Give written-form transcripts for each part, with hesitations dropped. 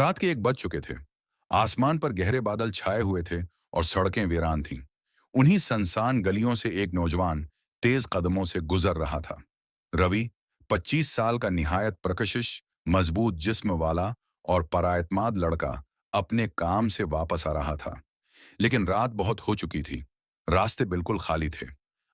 रात के 1 बज चुके थे। आसमान पर गहरे बादल छाए हुए थे और सड़कें वीरान थीं। उन्हीं सुनसान गलियों से एक नौजवान तेज कदमों से गुजर रहा था। रवि, 25 साल का निहायत प्रकशिश, मजबूत जिस्म वाला और पराएतमाद लड़का, अपने काम से वापस आ रहा था। लेकिन रात बहुत हो चुकी थी। रास्ते बिल्कुल खाली थे।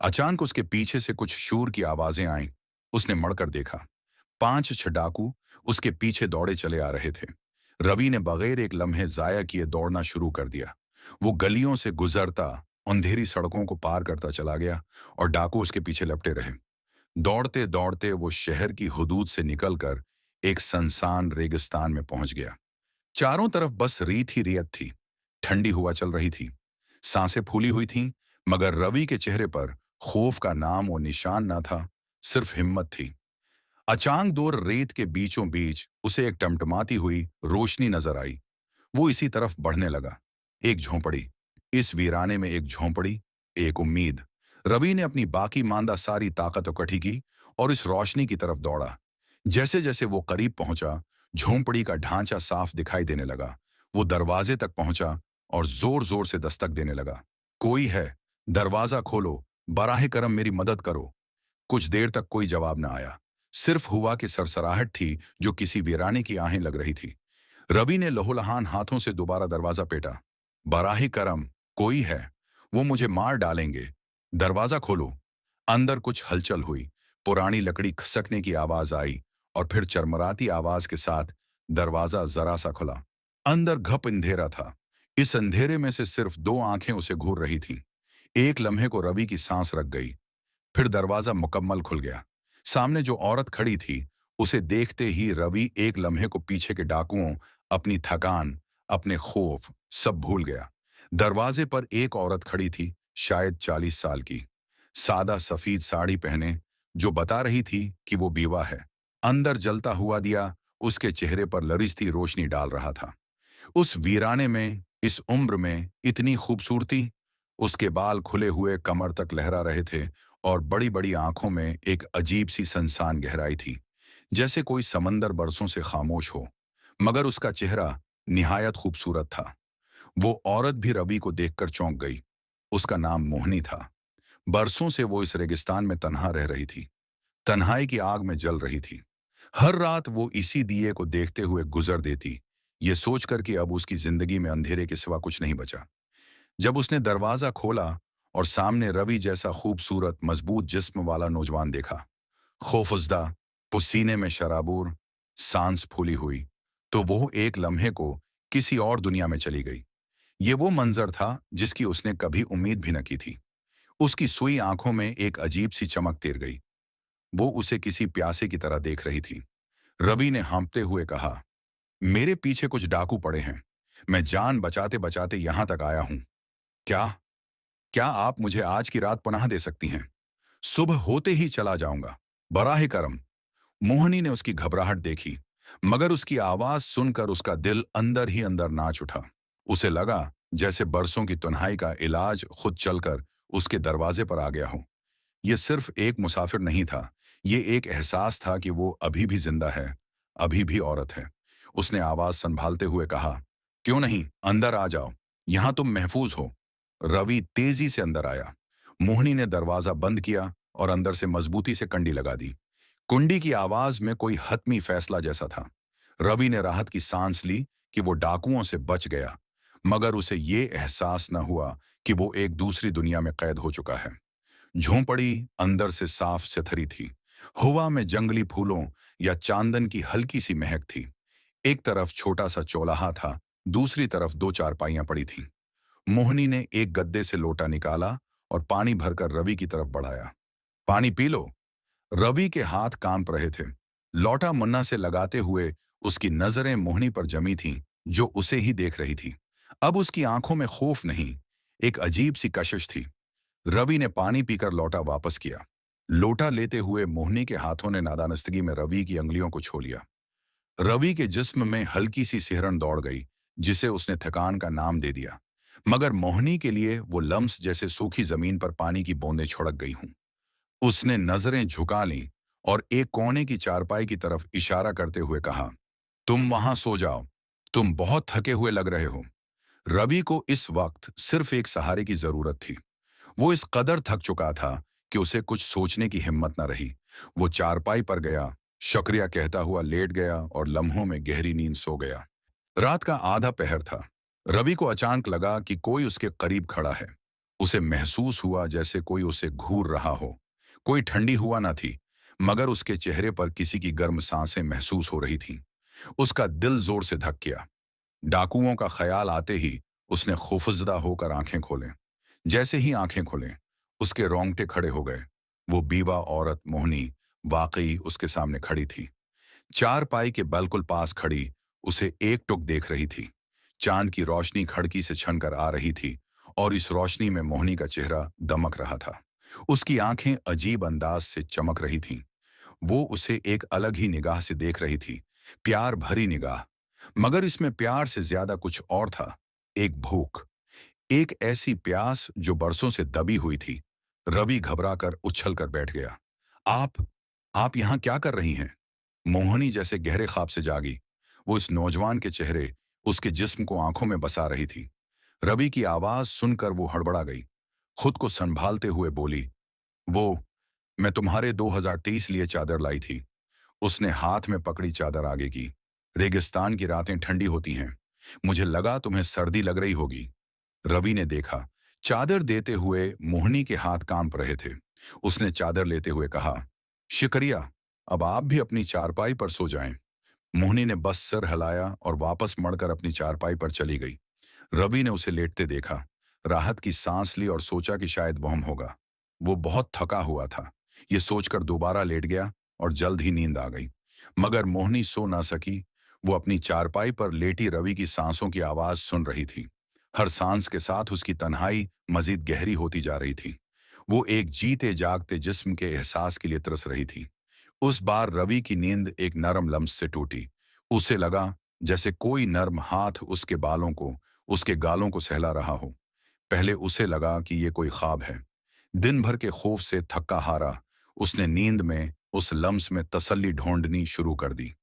अचानक उसके पीछे से कुछ शूर की आवाजें आईं। उसने मुड़कर देखा। 5-6 डाकू उसके पीछे दौड़े चले आ रहे थे। रवि ने बगैर एक लम्हे जाया किए दौड़ना शुरू कर दिया। वो गलियों से गुजरता, अंधेरी सड़कों को पार करता चला गया और डाकू उसके पीछे लपटे रहे। दौड़ते दौड़ते वो शहर की हुदूद से निकलकर एक सुनसान रेगिस्तान में पहुंच गया। चारों तरफ बस रेत ही रेत थी। ठंडी हवा चल रही थी। सांसें फूली हुई थीं, मगर रवि के चेहरे पर खौफ का नाम और निशान न था, सिर्फ हिम्मत थी। अचानक दूर रेत के बीचों बीच उसे एक टमटमाती हुई रोशनी नजर आई। वो इसी तरफ बढ़ने लगा। एक झोंपड़ी। इस वीराने में एक झोंपड़ी, एक उम्मीद। रवि ने अपनी बाकी मांदा सारी ताकत इकट्ठी की और इस रोशनी की तरफ दौड़ा। जैसे जैसे वो करीब पहुंचा, झोंपड़ी का ढांचा साफ दिखाई देने लगा। वो दरवाजे तक पहुंचा और जोर जोर से दस्तक देने लगा। कोई है, दरवाजा खोलो, बराहे करम मेरी मदद करो। कुछ देर तक कोई जवाब न आया। सिर्फ हवा की सरसराहट थी जो किसी वीराने की आहें लग रही थी। रवि ने लहूलुहान हाथों से दोबारा दरवाजा पेटा। बराहे करम, कोई है, वो मुझे मार डालेंगे। दरवाजा खोलो। अंदर कुछ हलचल हुई। पुरानी लकड़ी खसकने की आवाज आई और फिर चरमराती आवाज के साथ दरवाजा जरा सा खुला। अंदर घप अंधेरा था। इस अंधेरे में से सिर्फ 2 आंखें उसे घूर रही थीं। एक लम्हे को रवि की सांस रक गई। फिर दरवाजा मुकम्मल खुल गया। सामने जो औरत खड़ी थी, उसे देखते ही रवि एक लम्हे को पीछे के डाकुओं, अपनी थकान, अपने खौफ, सब भूल गया। दरवाजे पर एक औरत खड़ी थी, शायद 40 साल की, सादा सफेद साड़ी पहने, जो बता रही थी कि वो बीवा है। अंदर जलता हुआ दिया उसके चेहरे पर लरिस्ती रोशनी डाल रहा था। उस वीराने में, इस उम्र में इतनी खूबसूरती। उसके बाल खुले हुए कमर तक लहरा रहे थे और बड़ी बड़ी आंखों में एक अजीब सी सनसान गहराई थी, जैसे कोई समंदर बरसों से खामोश हो। मगर उसका चेहरा निहायत खूबसूरत था। वो औरत भी रवि को देखकर चौंक गई। उसका नाम मोहनी था। बरसों से वो इस रेगिस्तान में तन्हा रह रही थी, तन्हाई की आग में जल रही थी। हर रात वो इसी दिए को देखते हुए गुजर देती, ये सोचकर कि अब उसकी जिंदगी में अंधेरे के सिवा कुछ नहीं बचा। जब उसने दरवाजा खोला और सामने रवि जैसा खूबसूरत, मजबूत जिस्म वाला नौजवान देखा, खौफजदा, पसीने में शराबूर, सांस फूली हुई, तो वो एक लम्हे को किसी और दुनिया में चली गई। ये वो मंजर था जिसकी उसने कभी उम्मीद भी न की थी। उसकी सुई आंखों में एक अजीब सी चमक तेर गई। वो उसे किसी प्यासे की तरह देख रही थी। रवि ने हाँफते हुए कहा, मेरे पीछे कुछ डाकू पड़े हैं। मैं जान बचाते बचाते यहां तक आया हूं। क्या क्या आप मुझे आज की रात पनाह दे सकती हैं? सुबह होते ही चला जाऊंगा, बराहे करम। मोहनी ने उसकी घबराहट देखी, मगर उसकी आवाज सुनकर उसका दिल अंदर ही अंदर नाच उठा। उसे लगा जैसे बरसों की तन्हाई का इलाज खुद चलकर उसके दरवाजे पर आ गया हो। यह सिर्फ एक मुसाफिर नहीं था, ये एक एहसास था कि वो अभी भी जिंदा है, अभी भी औरत है। उसने आवाज संभालते हुए कहा, क्यों नहीं, अंदर आ जाओ, यहां तुम महफूज हो। रवि तेजी से अंदर आया। मोहनी ने दरवाजा बंद किया और अंदर से मजबूती से कंडी लगा दी। कुंडी की आवाज में कोई हतमी फैसला जैसा था। रवि ने राहत की सांस ली कि वो डाकुओं से बच गया, मगर उसे ये एहसास न हुआ कि वो एक दूसरी दुनिया में कैद हो चुका है। झोंपड़ी अंदर से साफ सुथरी थी। हवा में जंगली फूलों या चांदन की हल्की सी महक थी। एक तरफ छोटा सा चौलाहा था, दूसरी तरफ 2 चारपाइयां पड़ी थीं। मोहनी ने एक गद्दे से लोटा निकाला और पानी भरकर रवि की तरफ बढ़ाया। पानी पी लो। रवि के हाथ कांप रहे थे। लौटा मुन्ना से लगाते हुए उसकी नजरें मोहनी पर जमी थीं, जो उसे ही देख रही थी। अब उसकी आंखों में खौफ नहीं, एक अजीब सी कशिश थी। रवि ने पानी पीकर लौटा वापस किया। लोटा लेते हुए मोहनी के हाथों ने नादानस्तगी में रवि की अंगुलियों को छू लिया। रवि के जिस्म में हल्की सी सिहरन दौड़ गई, जिसे उसने थकान का नाम दे दिया। मगर मोहनी के लिए वो लम्स जैसे सूखी जमीन पर पानी की बूंदें छुड़क गई हूं। उसने नजरें झुका लीं और एक कोने की चारपाई की तरफ इशारा करते हुए कहा, तुम वहां सो जाओ। तुम बहुत थके हुए लग रहे हो। रवि को इस वक्त सिर्फ एक सहारे की जरूरत थी। वो इस कदर थक चुका था कि उसे कुछ सोचने की हिम्मत न रही। वो चारपाई पर गया, शुक्रिया कहता हुआ लेट गया और लम्हों में गहरी नींद सो गया। रात का आधा पहर था। रवि को अचानक लगा कि कोई उसके करीब खड़ा है। उसे महसूस हुआ जैसे कोई उसे घूर रहा हो। कोई ठंडी हुआ न थी, मगर उसके चेहरे पर किसी की गर्म सांसें महसूस हो रही थीं। उसका दिल जोर से धक गया। डाकुओं का ख्याल आते ही उसने खौफजदा होकर आंखें खोलें। जैसे ही आंखें खुलें, उसके रोंगटे खड़े हो गए। वो बीवा औरत मोहनी वाकई उसके सामने खड़ी थी। चारपाई के बिल्कुल पास खड़ी उसे एकटुक देख रही थी। चांद की रोशनी खिड़की से छनकर आ रही थी और इस रोशनी में मोहनी का चेहरा दमक रहा था। उसकी आंखें अजीब अंदाज से चमक रही थीं। वो उसे एक अलग ही निगाह से देख रही थी, प्यार भरी निगाह। मगर इसमें प्यार से ज्यादा कुछ और था। एक भूख, एक ऐसी प्यास जो बरसों से दबी हुई थी। रवि घबराकर उछलकर बैठ गया। आप आप यहां क्या कर रही हैं? मोहनी जैसे गहरे ख्वाब से जागी। वो इस नौजवान के चेहरे, उसके जिस्म को आंखों में बसा रही थी। रवि की आवाज सुनकर वो हड़बड़ा गई। खुद को संभालते हुए बोली, वो मैं तुम्हारे 2023 लिए चादर लाई थी। उसने हाथ में पकड़ी चादर आगे की। रेगिस्तान की रातें ठंडी होती हैं। मुझे लगा तुम्हें सर्दी लग रही होगी। रवि ने देखा, चादर देते हुए मोहनी के हाथ कांप रहे थे। उसने चादर लेते हुए कहा, शुक्रिया, अब आप भी अपनी चारपाई पर सो जाएं। मोहनी ने बस सर हिलाया और वापस मुड़कर अपनी चारपाई पर चली गई। रवि ने उसे लेटते देखा, राहत की सांस ली और सोचा कि शायद वहम होगा। वो बहुत थका हुआ था। ये सोचकर दोबारा लेट गया और जल्द ही नींद आ गई। मगर मोहनी सो ना सकी। वो अपनी चारपाई पर लेटी रवि की सांसों की आवाज सुन रही थी। हर सांस के साथ उसकी तन्हाई मजीद गहरी होती जा रही थी। वो एक जीते जागते जिस्म के एहसास के लिए तरस रही थी। उस बार रवि की नींद एक नरम लम्स से टूटी। उसे लगा जैसे कोई नर्म हाथ उसके बालों को, उसके गालों को सहला रहा हो। पहले उसे लगा कि ये कोई ख्वाब है। दिन भर के खौफ से थक्का हारा, उसने नींद में उस लम्स में तसल्ली ढूंढनी शुरू कर दी।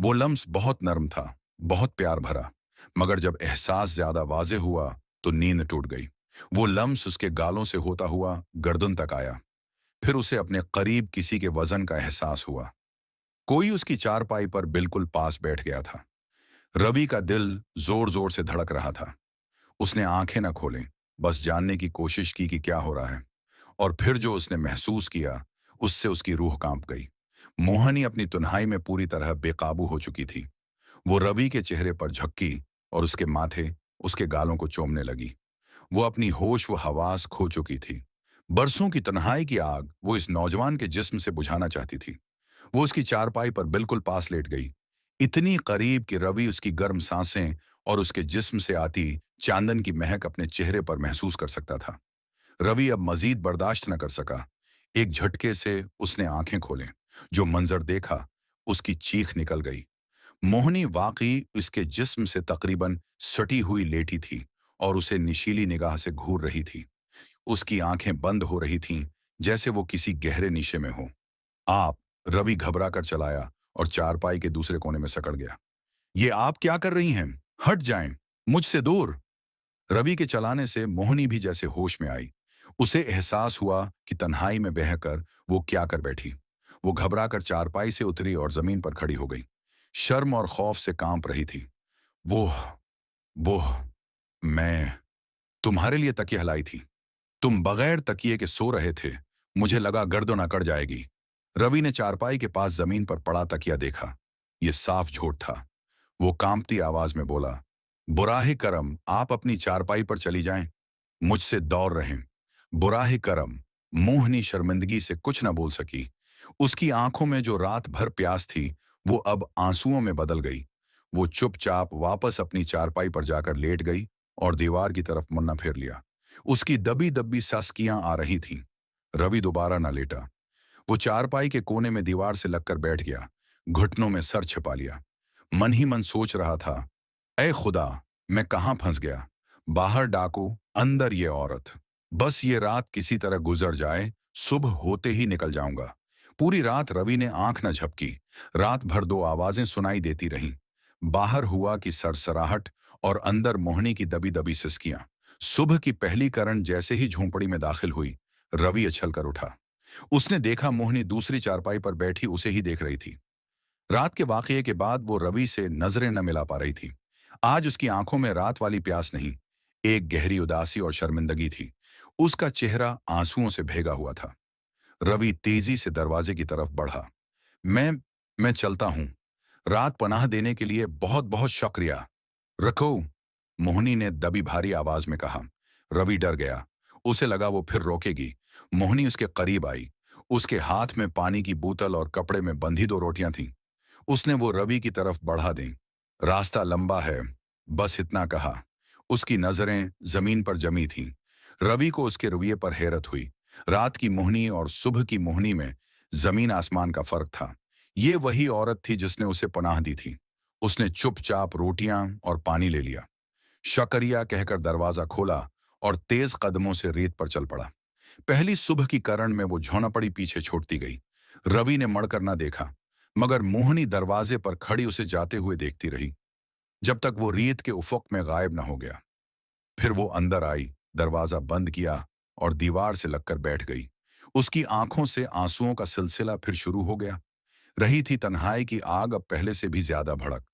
वो लम्स बहुत नर्म था, बहुत प्यार भरा। मगर जब एहसास ज्यादा वाजे हुआ तो नींद टूट गई। वो लम्स उसके गालों से होता हुआ गर्दन तक आया। फिर उसे अपने करीब किसी के वजन का एहसास हुआ। कोई उसकी चारपाई पर बिल्कुल पास बैठ गया था। रवि का दिल जोर जोर से धड़क रहा था। उसने आंखें न खोलें, बस जानने की कोशिश की कि क्या हो रहा है। और फिर जो उसने महसूस किया, उससे उसकी रूह कांप गई। मोहनी अपनी तन्हाई में पूरी तरह बेकाबू हो चुकी थी। वो रवि के चेहरे पर झपकी और उसके माथे, उसके गालों को चूमने लगी। वो अपनी होश व हवास खो चुकी थी। बरसों की तन्हाई की आग वो इस नौजवान के जिस्म से बुझाना चाहती थी। वो उसकी चारपाई पर बिल्कुल पास लेट गई, इतनी करीब कि रवि उसकी गर्म सांसें और उसके जिस्म से आती चांदन की महक अपने चेहरे पर महसूस कर सकता था। रवि अब मजीद बर्दाश्त न कर सका। एक झटके से उसने आंखें खोलें। जो मंजर देखा, उसकी चीख निकल गई। मोहनी वाकई उसके जिस्म से तकरीबन सटी हुई लेटी थी और उसे निशीली निगाह से घूर रही थी। उसकी आंखें बंद हो रही थीं, जैसे वो किसी गहरे नीशे में हो। आप, रवि घबरा कर चलाया और चारपाई के दूसरे कोने में सकड़ गया। ये आप क्या कर रही हैं? हट जाएं, मुझसे दूर। रवि के चलाने से मोहनी भी जैसे होश में आई। उसे एहसास हुआ कि तन्हाई में बहकर वो क्या कर बैठी। वो घबरा कर चारपाई से उतरी और जमीन पर खड़ी हो गई। शर्म और खौफ से कांप रही थी। वो वो मैं तुम्हारे लिए तकिया लाई थी। तुम बगैर तकिए के सो रहे थे। मुझे लगा गर्दन अकड़ जाएगी। रवि ने चारपाई के पास जमीन पर पड़ा तकिया देखा। यह साफ झूठ था। वो कांपती आवाज में बोला, बुराहे करम, आप अपनी चारपाई पर चली जाएं। मुझसे दौड़ रहें। बुराहे करम। मोहनी शर्मिंदगी से कुछ न बोल सकी। उसकी आंखों में जो रात भर प्यास थी, वो अब आंसुओं में बदल गई। वो चुपचाप वापस अपनी चारपाई पर जाकर लेट गई और दीवार की तरफ मुन्ना फेर लिया। उसकी दबी दबी ससकियां आ रही थीं। रवि दोबारा न लेटा। वो चारपाई के कोने में दीवार से लगकर बैठ गया, घुटनों में सर छिपा लिया। मन ही मन सोच रहा था, ऐ खुदा, मैं कहां फंस गया? बाहर डाकू, अंदर ये औरत। बस ये रात किसी तरह गुजर जाए, सुबह होते ही निकल जाऊंगा। पूरी रात रवि ने आंख न झपकी। रात भर दो आवाजें सुनाई देती रहीं, बाहर हुआ की सरसराहट और अंदर मोहनी की दबी दबी सिसकियां। सुबह की पहली करण जैसे ही झोंपड़ी में दाखिल हुई, रवि उछल कर उठा। उसने देखा मोहनी दूसरी चारपाई पर बैठी उसे ही देख रही थी। रात के वाकये के बाद वो रवि से नजरें न मिला पा रही थी। आज उसकी आंखों में रात वाली प्यास नहीं, एक गहरी उदासी और शर्मिंदगी थी। उसका चेहरा आंसुओं से भीगा हुआ था। रवि तेजी से दरवाजे की तरफ बढ़ा। मैं मैं चलता हूं। रात पनाह देने के लिए बहुत बहुत शुक्रिया। रखो, मोहनी ने दबी भारी आवाज में कहा। रवि डर गया। उसे लगा वो फिर रोकेगी। मोहनी उसके करीब आई। उसके हाथ में पानी की बोतल और कपड़े में बंधी 2 रोटियां थीं। उसने वो रवि की तरफ बढ़ा दी। रास्ता लंबा है, बस इतना कहा। उसकी नजरें जमीन पर जमी थीं। रवि को उसके रवैये पर हैरत हुई। रात की मोहनी और सुबह की मोहनी में जमीन आसमान का फर्क था। ये वही औरत थी जिसने उसे पनाह दी थी। उसने चुपचाप रोटियां और पानी ले लिया, शकरिया कहकर दरवाजा खोला और तेज कदमों से रेत पर चल पड़ा। पहली सुबह की करण में वो झोंपड़ी पीछे छोड़ती गई। रवि ने मड़कर ना देखा, मगर मोहनी दरवाजे पर खड़ी उसे जाते हुए देखती रही, जब तक वो रेत के उफक में गायब न हो गया। फिर वो अंदर आई, दरवाजा बंद किया और दीवार से लगकर बैठ गई। उसकी आंखों से आंसुओं का सिलसिला फिर शुरू हो गया। रही थी तन्हाई की आग अब पहले से भी ज्यादा भड़क।